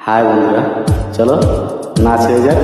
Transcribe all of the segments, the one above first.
High বন্ধুরা, চলো নাচ হয়ে যাক।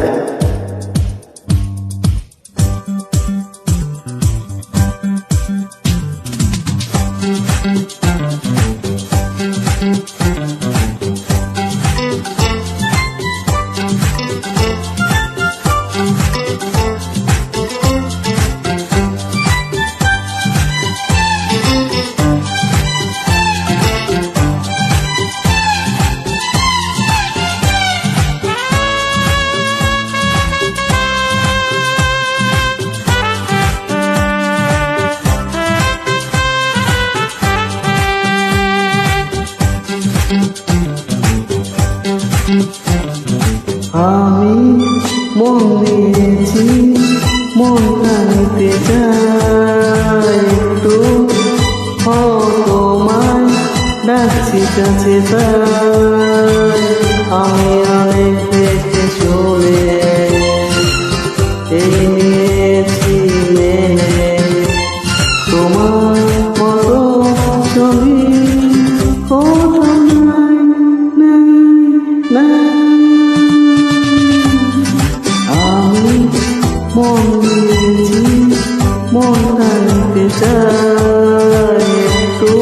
আমি মন দিয়েছি, মনটা নিতে চাই একটু, তোমায় ডাকছি কাছে তাই। আমি অনেক দেখে শুনে এই নিয়েছি মেনে, তোমার মতো ছবি কোথাও নাই, নাই, নাই। মন দিয়েছি, মনটা নিতে চাই একটু,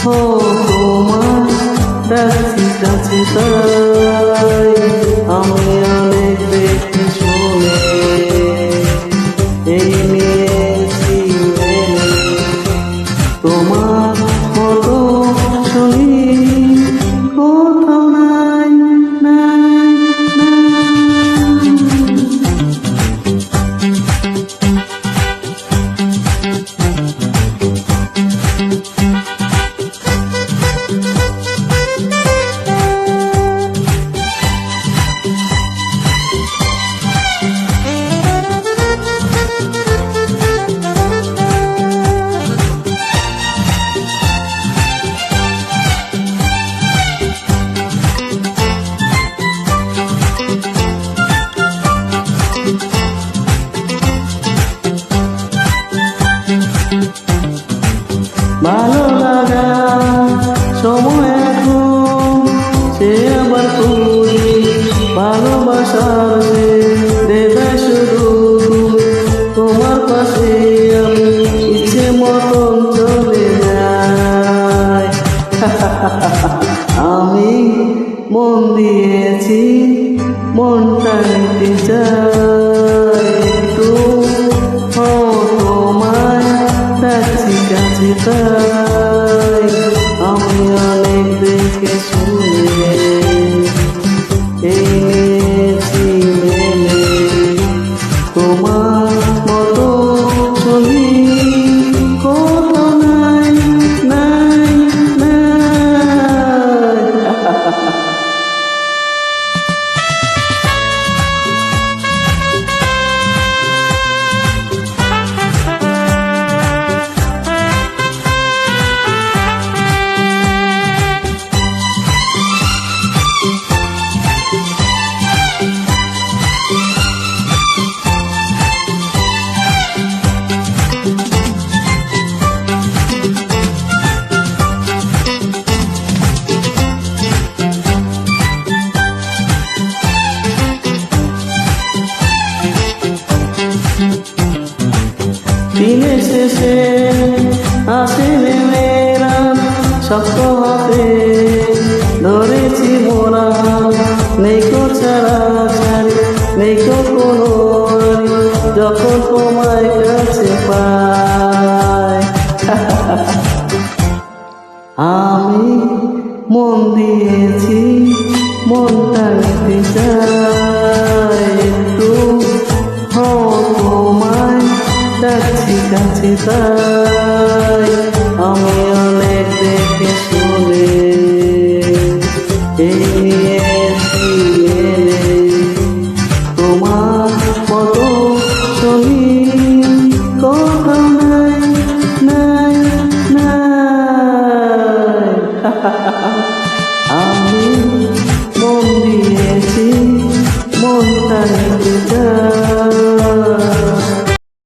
তোমার ডাকছি কাছে তাই। আমি অনেক দেখে শুনে এই নিয়েছি মেনে, তোমার মতো ছবি কোথাও নাই, নাই, নাই। ভালো লাগা সময় এখন, সে আবার তুমি ভালোবাসার দেবে শুধু, তোমার পাশে আমি ইচ্ছে মতন চলে যাই। আমি মন দিয়েছি, মনটা নিতে চাই একটু, তোমায় ডাকছি কাছে তাই। আমি অনেক দেখে শুনে এই নিয়েছি মেনে, তোমার মতো ছবি কোথাও নাই, নাই, নাই। দিনের শেষে আসে মেয়েরা শক্ত হাতে ধরেছি মোরা, নেই কো ছাড়া ছাড়ি, নেই কো কোনো আড়ি, যখন তোমায় কাছে পাই। আমি মন দিয়েছি, মনটা নিতে চাই একটু, তোমায় ডাকছি কাছে তাই।